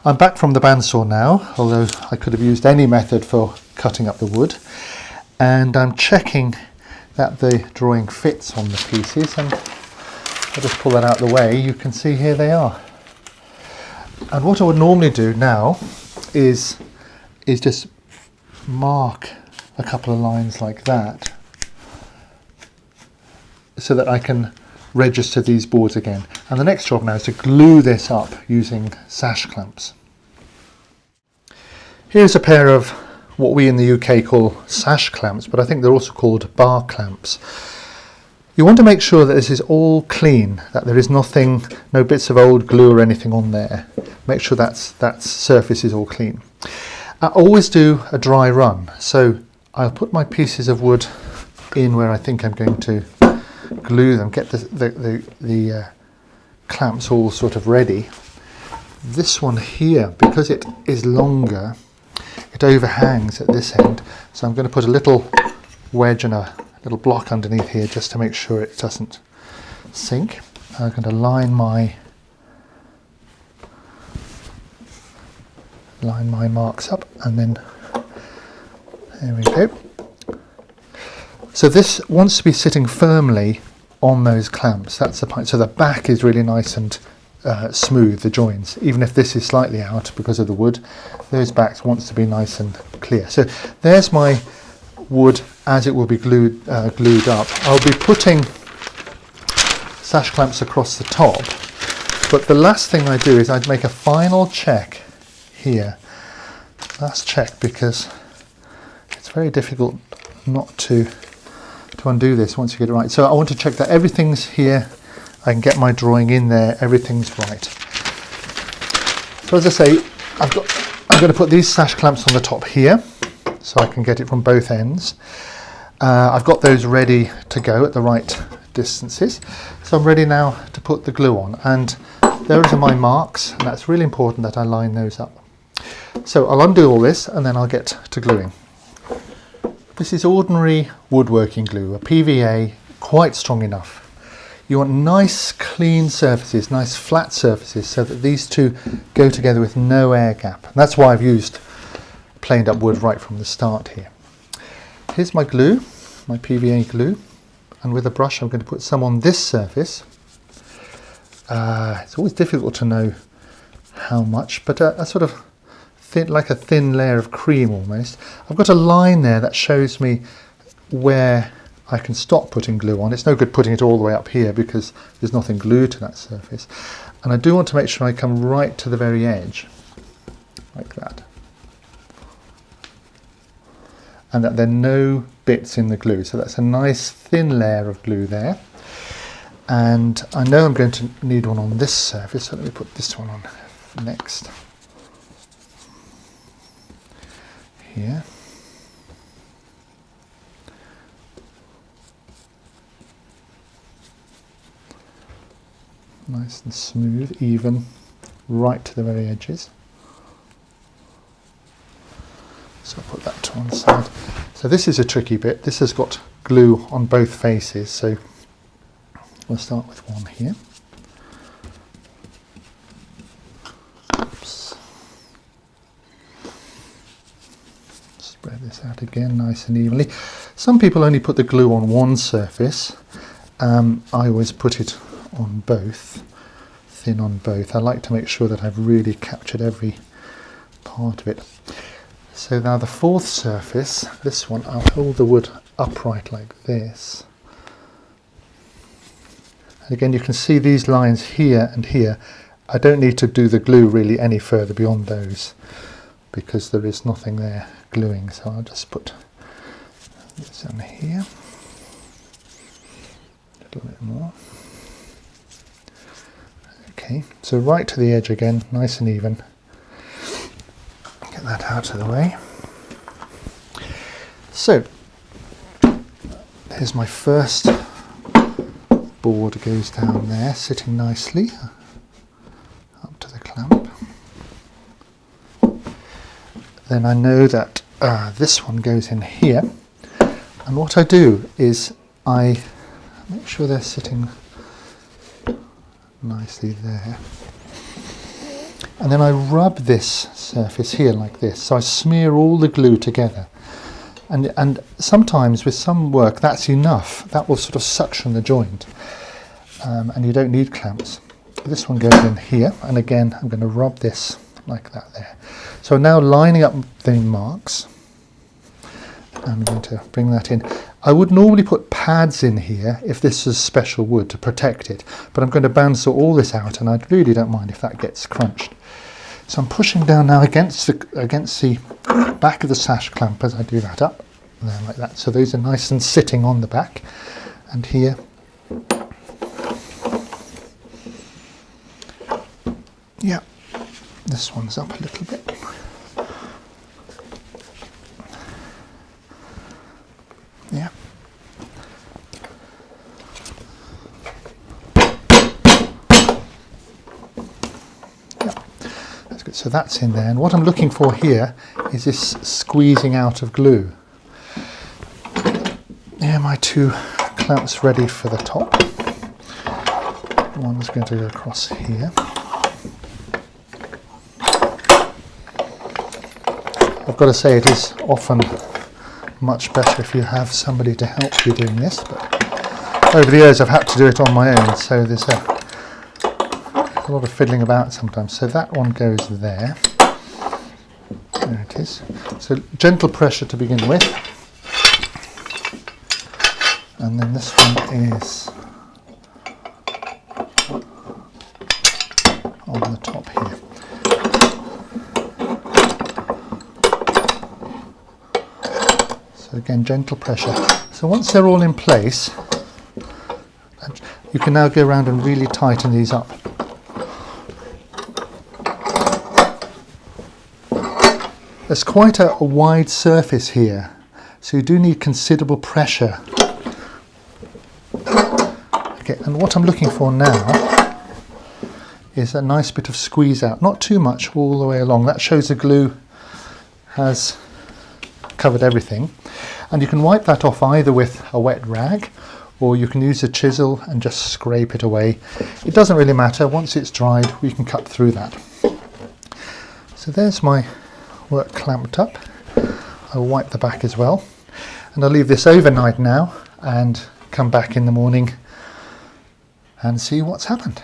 I'm back from the bandsaw now, although I could have used any method for cutting up the wood, and I'm checking that the drawing fits on the pieces, and I'll just pull that out of the way. You can see here they are. And what I would normally do now is just mark a couple of lines like that so that I can register these boards again. And the next job now is to glue this up using sash clamps. Here's a pair of what we in the UK call sash clamps, but I think they're also called bar clamps. You want to make sure that this is all clean, that there is nothing, no bits of old glue or anything on there. Make sure that surface is all clean. I always do a dry run, so I'll put my pieces of wood in where I think I'm going to glue them, get the clamps all sort of ready. This one here, because it is longer, it overhangs at this end, so I'm going to put a little wedge and a little block underneath here just to make sure it doesn't sink. I'm going to line my marks up, and then there we go. So this wants to be sitting firmly on those clamps. That's the point. So the back is really nice and smooth, the joins. Even if this is slightly out because of the wood, those backs wants to be nice and clear. So there's my wood as it will be glued up. I'll be putting sash clamps across the top, but the last thing I do is I'd make a final check here. Last check, because it's very difficult not to undo this once you get it right. So I want to check that everything's here. I can get my drawing in there, everything's right. So as I say, I'm going to put these sash clamps on the top here, so I can get it from both ends. I've got those ready to go at the right distances. So I'm ready now to put the glue on, and those are my marks, and that's really important that I line those up. So I'll undo all this and then I'll get to gluing. This is ordinary woodworking glue, a PVA, quite strong enough. You want nice clean surfaces, nice flat surfaces, so that these two go together with no air gap. And that's why I've used planed up wood right from the start here. Here's my glue, my PVA glue, and with a brush I'm going to put some on this surface. It's always difficult to know how much, but a sort of thin, like a thin layer of cream almost. I've got a line there that shows me where I can stop putting glue on. It's no good putting it all the way up here because there's nothing glued to that surface. And I do want to make sure I come right to the very edge, like that. And that there are no bits in the glue. So that's a nice thin layer of glue there. And I know I'm going to need one on this surface, so let me put this one on next. Here. Nice and smooth, even, right to the very edges. So I'll put that to one side. So this is a tricky bit. This has got glue on both faces, so we'll start with one here. Oops. Spread this out again nice and evenly. Some people only put the glue on one surface. I always put it on both, thin on both. I like to make sure that I've really captured every part of it. So now the fourth surface, this one, I'll hold the wood upright like this. And again, you can see these lines here and here. I don't need to do the glue really any further beyond those because there is nothing there gluing. So I'll just put this on here, a little bit more. Okay, so right to the edge again, nice and even. Get that out of the way. So, here's my first board, goes down there, sitting nicely up to the clamp. Then I know that this one goes in here, and what I do is I make sure they're sitting nicely there. and then I rub this surface here like this. So I smear all the glue together. And sometimes with some work that's enough. That will sort of suction the joint, and you don't need clamps. This one goes in here, and again I'm going to rub this like that there. So now lining up the marks, I'm going to bring that in. I would normally put pads in here if this is special wood to protect it, but I'm going to bandsaw all this out, and I really don't mind if that gets crunched. So I'm pushing down now against the back of the sash clamp as I do that up, and then like that. So those are nice and sitting on the back, and here. Yeah, this one's up a little bit. Yeah. That's good. So that's in there. And what I'm looking for here is this squeezing out of glue. Here are my two clamps ready for the top. One's going to go across here. I've got to say, it is often much better if you have somebody to help you doing this, but over the years I've had to do it on my own, so there's a lot of fiddling about sometimes. So that one goes there. There it is. So gentle pressure to begin with, and then this one is on the top here. So again, gentle pressure. So once they're all in place, you can now go around and really tighten these up. There's quite a wide surface here, so you do need considerable pressure. Okay, and what I'm looking for now is a nice bit of squeeze out, not too much all the way along. That shows the glue has covered everything, and you can wipe that off either with a wet rag, or you can use a chisel and just scrape it away. It doesn't really matter. Once it's dried, we can cut through that. So there's my work clamped up. I'll wipe the back as well, and I'll leave this overnight now and come back in the morning and see what's happened.